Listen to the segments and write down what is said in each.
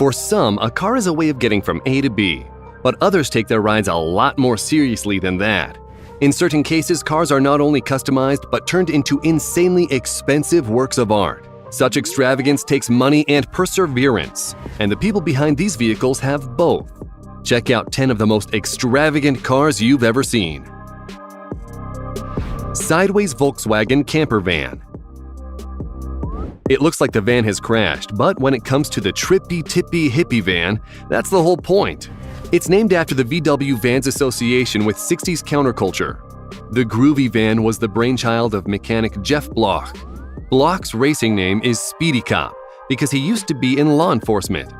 For some, a car is a way of getting from A to B, but others take their rides a lot more seriously than that. In certain cases, cars are not only customized but turned into insanely expensive works of art. Such extravagance takes money and perseverance, and the people behind these vehicles have both. Check out 10 of the most extravagant cars you've ever seen. Sideways Volkswagen Camper Van. It looks like the van has crashed, but when it comes to the trippy, tippy, hippie van, that's the whole point. It's named after the VW Vans association with 60s counterculture. The groovy van was the brainchild of mechanic Jeff Bloch. Bloch's racing name is Speedy Cop because he used to be in law enforcement.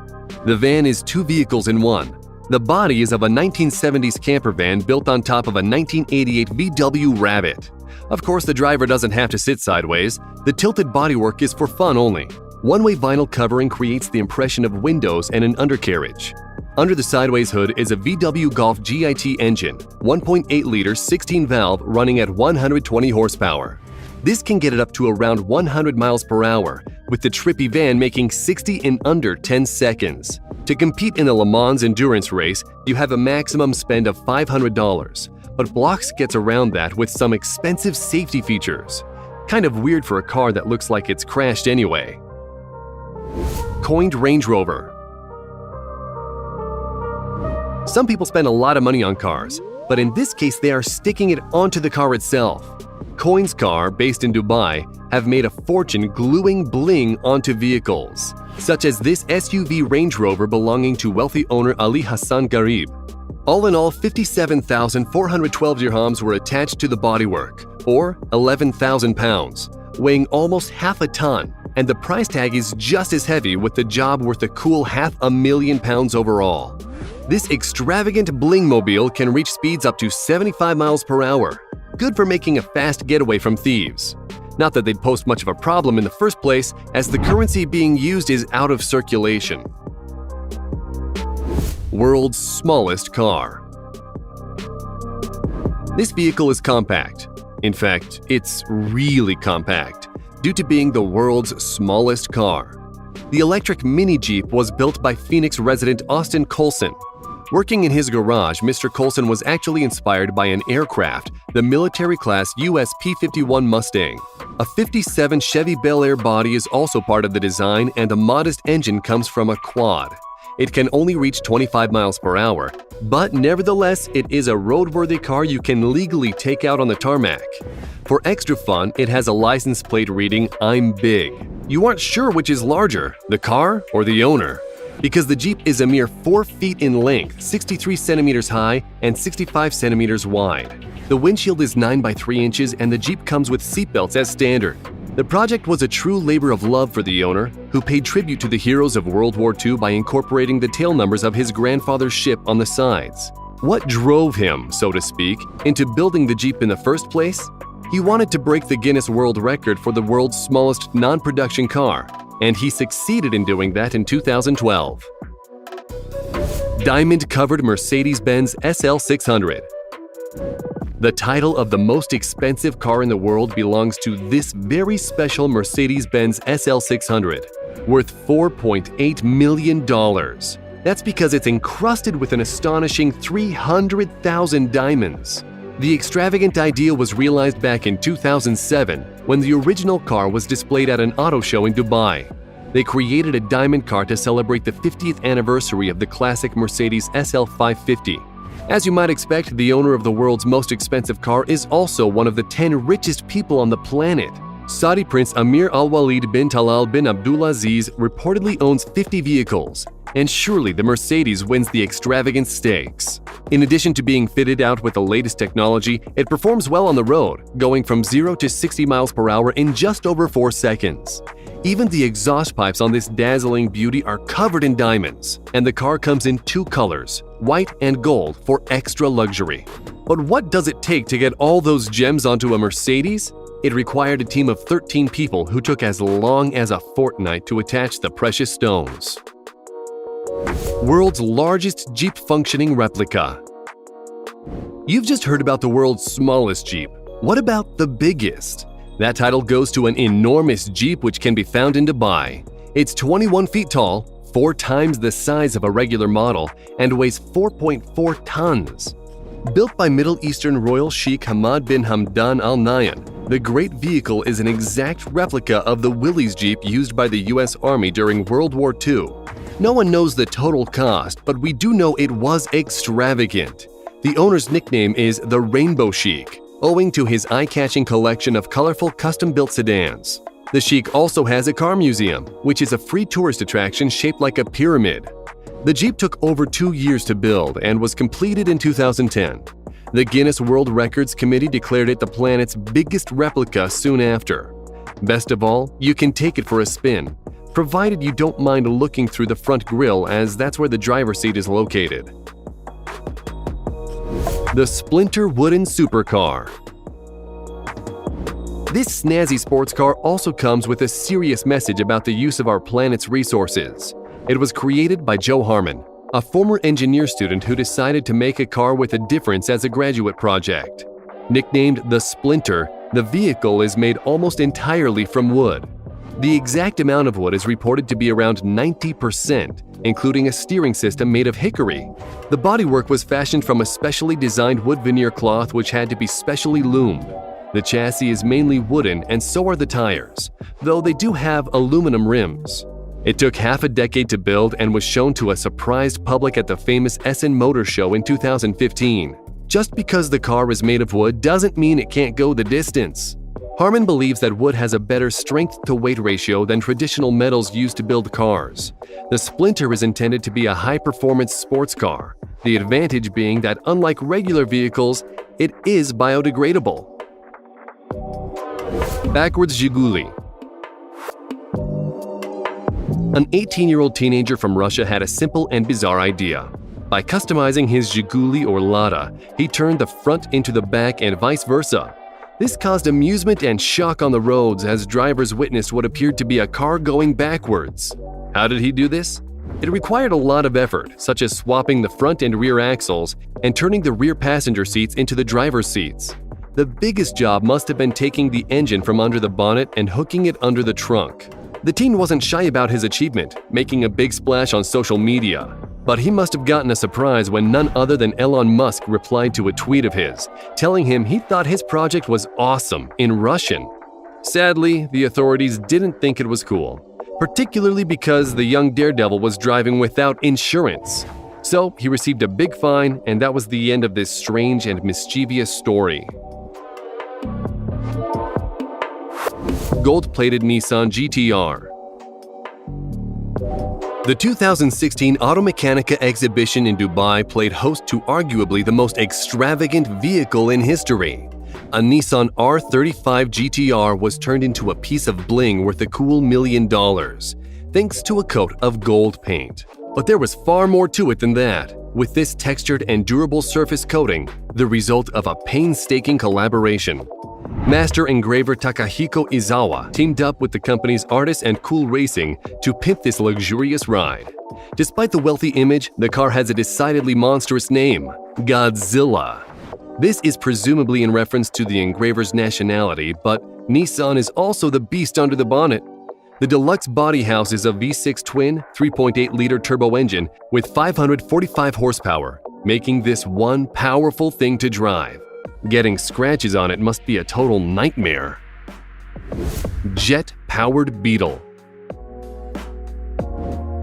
The van is 2 vehicles in one. The body is of a 1970s camper van built on top of a 1988 VW Rabbit. Of course, the driver doesn't have to sit sideways. The tilted bodywork is for fun only. One-way vinyl covering creates the impression of windows and an undercarriage. Under the sideways hood is a VW Golf GIT engine, 1.8-liter 16-valve running at 120 horsepower. This can get it up to around 100 miles per hour, with the trippy van making 60 in under 10 seconds. To compete in the Le Mans endurance race, you have a maximum spend of $500, but Bloch gets around that with some expensive safety features. Kind of weird for a car that looks like it's crashed anyway. Coined Range Rover. Some people spend a lot of money on cars, but in this case they are sticking it onto the car itself. Coin's car, based in Dubai, have made a fortune gluing bling onto vehicles, such as this SUV Range Rover belonging to wealthy owner Ali Hassan Garib. All in all, 57,412 dirhams were attached to the bodywork, or 11,000 pounds, weighing almost half a ton, and the price tag is just as heavy with the job worth a cool £500,000 overall. This extravagant bling-mobile can reach speeds up to 75 miles per hour, good for making a fast getaway from thieves. Not that they'd pose much of a problem in the first place, as the currency being used is out of circulation. World's smallest car. This vehicle is compact. In fact, it's really compact, due to being the world's smallest car. The electric mini Jeep was built by Phoenix resident Austin Colson. Working in his garage, Mr. Colson was actually inspired by an aircraft, the military-class US P-51 Mustang. A 57 Chevy Bel Air body is also part of the design, and a modest engine comes from a quad. It can only reach 25 miles per hour, but nevertheless, it is a roadworthy car you can legally take out on the tarmac. For extra fun, it has a license plate reading, "I'm big." You aren't sure which is larger, the car or the owner, because the Jeep is a mere 4 feet in length, 63 centimeters high, and 65 centimeters wide. The windshield is 9 by 3 inches, and the Jeep comes with seatbelts as standard. The project was a true labor of love for the owner, who paid tribute to the heroes of World War II by incorporating the tail numbers of his grandfather's ship on the sides. What drove him, so to speak, into building the Jeep in the first place? He wanted to break the Guinness World Record for the world's smallest non-production car, and he succeeded in doing that in 2012. Diamond-covered Mercedes-Benz SL600. The title of the most expensive car in the world belongs to this very special Mercedes-Benz SL600, worth $4.8 million. That's because it's encrusted with an astonishing 300,000 diamonds. The extravagant idea was realized back in 2007 when the original car was displayed at an auto show in Dubai. They created a diamond car to celebrate the 50th anniversary of the classic Mercedes SL550. As you might expect, the owner of the world's most expensive car is also one of the 10 richest people on the planet. Saudi Prince Amir Al-Walid bin Talal bin Abdulaziz reportedly owns 50 vehicles, and surely the Mercedes wins the extravagant stakes. In addition to being fitted out with the latest technology, it performs well on the road, going from 0 to 60 miles per hour in just over 4 seconds. Even the exhaust pipes on this dazzling beauty are covered in diamonds, and the car comes in 2 colors, white and gold, for extra luxury. But what does it take to get all those gems onto a Mercedes? It required a team of 13 people who took as long as a fortnight to attach the precious stones. World's largest Jeep functioning replica. You've just heard about the world's smallest Jeep. What about the biggest? That title goes to an enormous Jeep which can be found in Dubai. It's 21 feet tall, 4 times the size of a regular model, and weighs 4.4 tons. Built by Middle Eastern royal Sheikh Hamad bin Hamdan Al Nahyan, the great vehicle is an exact replica of the Willys Jeep used by the U.S. Army during World War II. No one knows the total cost, but we do know it was extravagant. The owner's nickname is the Rainbow Sheikh, owing to his eye-catching collection of colorful custom-built sedans. The Sheikh also has a car museum, which is a free tourist attraction shaped like a pyramid. The Jeep took over 2 years to build and was completed in 2010. The Guinness World Records Committee declared it the planet's biggest replica soon after. Best of all, you can take it for a spin, provided you don't mind looking through the front grille, as that's where the driver's seat is located. The Splinter Wooden Supercar. This snazzy sports car also comes with a serious message about the use of our planet's resources. It was created by Joe Harmon, a former engineer student who decided to make a car with a difference as a graduate project. Nicknamed the Splinter, the vehicle is made almost entirely from wood. The exact amount of wood is reported to be around 90%, including a steering system made of hickory. The bodywork was fashioned from a specially designed wood veneer cloth which had to be specially loomed. The chassis is mainly wooden, and so are the tires, though they do have aluminum rims. It took half a decade to build and was shown to a surprised public at the famous Essen Motor Show in 2015. Just because the car is made of wood doesn't mean it can't go the distance. Harmon believes that wood has a better strength-to-weight ratio than traditional metals used to build cars. The Splinter is intended to be a high-performance sports car, the advantage being that unlike regular vehicles, it is biodegradable. Backwards Zhiguli. An 18-year-old teenager from Russia had a simple and bizarre idea. By customizing his Zhiguli or Lada, he turned the front into the back and vice versa. This caused amusement and shock on the roads as drivers witnessed what appeared to be a car going backwards. How did he do this? It required a lot of effort, such as swapping the front and rear axles and turning the rear passenger seats into the driver's seats. The biggest job must have been taking the engine from under the bonnet and hooking it under the trunk. The teen wasn't shy about his achievement, making a big splash on social media. But he must have gotten a surprise when none other than Elon Musk replied to a tweet of his, telling him he thought his project was awesome in Russian. Sadly, the authorities didn't think it was cool, particularly because the young daredevil was driving without insurance. So he received a big fine, and that was the end of this strange and mischievous story. Gold-plated Nissan GT-R. The 2016 Automechanica exhibition in Dubai played host to arguably the most extravagant vehicle in history. A Nissan R35 GT-R was turned into a piece of bling worth a cool $1 million, thanks to a coat of gold paint. But there was far more to it than that, with this textured and durable surface coating the result of a painstaking collaboration. Master engraver Takahiko Izawa teamed up with the company's Artists and Cool Racing to pimp this luxurious ride. Despite the wealthy image, the car has a decidedly monstrous name, Godzilla. This is presumably in reference to the engraver's nationality, but Nissan is also the beast under the bonnet. The deluxe body houses a V6 twin 3.8-liter turbo engine with 545 horsepower, making this one powerful thing to drive. Getting scratches on it must be a total nightmare. Jet-powered Beetle.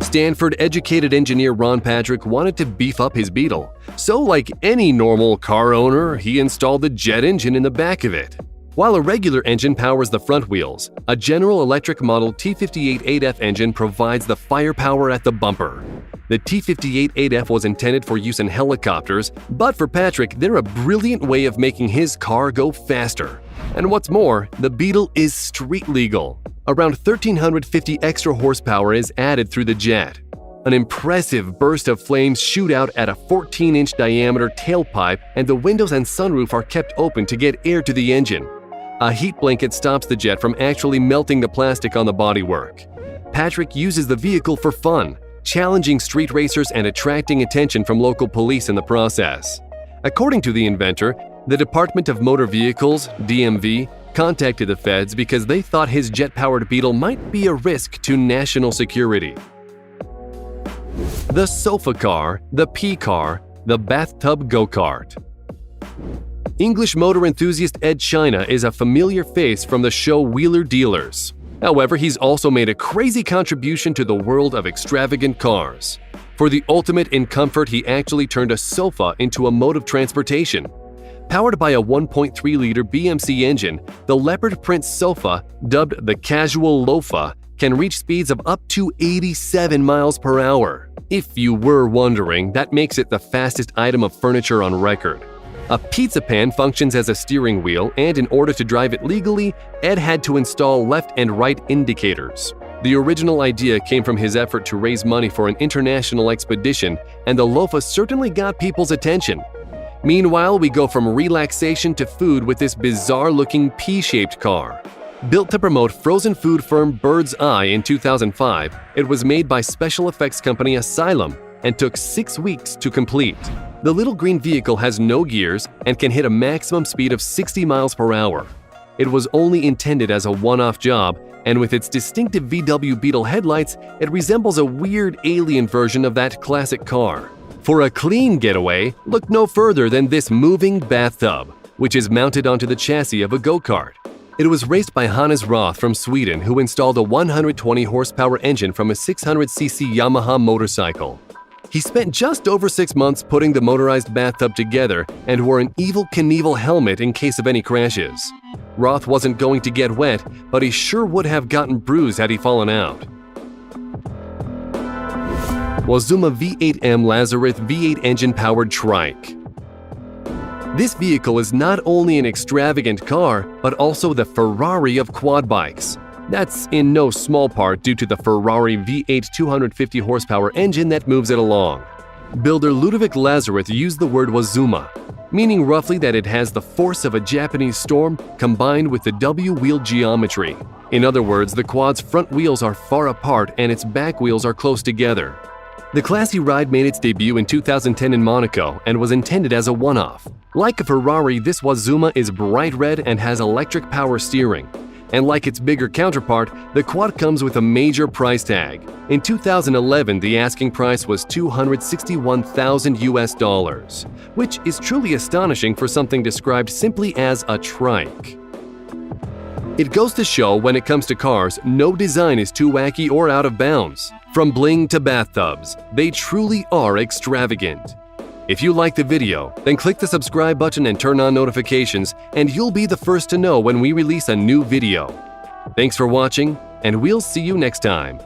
Stanford-educated engineer Ron Patrick wanted to beef up his Beetle, so like any normal car owner, he installed a jet engine in the back of it. While a regular engine powers the front wheels, a General Electric Model T58-8F engine provides the firepower at the bumper. The T58-8F was intended for use in helicopters, but for Patrick, they're a brilliant way of making his car go faster. And what's more, the Beetle is street legal. Around 1,350 extra horsepower is added through the jet. An impressive burst of flames shoot out at a 14-inch diameter tailpipe, and the windows and sunroof are kept open to get air to the engine. A heat blanket stops the jet from actually melting the plastic on the bodywork. Patrick uses the vehicle for fun, challenging street racers and attracting attention from local police in the process. According to the inventor, the Department of Motor Vehicles, DMV, contacted the feds because they thought his jet-powered Beetle might be a risk to national security. The sofa car, the pea car, the bathtub go-kart. English motor enthusiast Ed China is a familiar face from the show Wheeler Dealers. However, he's also made a crazy contribution to the world of extravagant cars. For the ultimate in comfort, he actually turned a sofa into a mode of transportation. Powered by a 1.3-liter BMC engine, the leopard print sofa, dubbed the Casual Lofa, can reach speeds of up to 87 miles per hour. If you were wondering, that makes it the fastest item of furniture on record. A pizza pan functions as a steering wheel, and in order to drive it legally, Ed had to install left and right indicators. The original idea came from his effort to raise money for an international expedition, and the Lofa certainly got people's attention. Meanwhile, we go from relaxation to food with this bizarre-looking pea-shaped car. Built to promote frozen food firm Bird's Eye in 2005, it was made by special effects company Asylum and took 6 weeks to complete. The little green vehicle has no gears and can hit a maximum speed of 60 miles per hour. It was only intended as a one-off job, and with its distinctive VW Beetle headlights, it resembles a weird alien version of that classic car. For a clean getaway, look no further than this moving bathtub, which is mounted onto the chassis of a go-kart. It was raced by Hannes Roth from Sweden, who installed a 120-horsepower engine from a 600cc Yamaha motorcycle. He spent just over 6 months putting the motorized bathtub together and wore an Evel Knievel helmet in case of any crashes. Roth wasn't going to get wet, but he sure would have gotten bruised had he fallen out. Wazuma V8M Lazareth V8 engine-powered trike. This vehicle is not only an extravagant car, but also the Ferrari of quad bikes. That's in no small part due to the Ferrari V8 250-horsepower engine that moves it along. Builder Ludovic Lazareth used the word Wazuma, meaning roughly that it has the force of a Japanese storm combined with the W-wheel geometry. In other words, the quad's front wheels are far apart and its back wheels are close together. The classy ride made its debut in 2010 in Monaco and was intended as a one-off. Like a Ferrari, this Wazuma is bright red and has electric power steering. And like its bigger counterpart, the quad comes with a major price tag. In 2011, the asking price was $261,000, which is truly astonishing for something described simply as a trike. It goes to show when it comes to cars, no design is too wacky or out of bounds. From bling to bathtubs, they truly are extravagant. If you like the video, then click the subscribe button and turn on notifications, and you'll be the first to know when we release a new video. Thanks for watching, and we'll see you next time.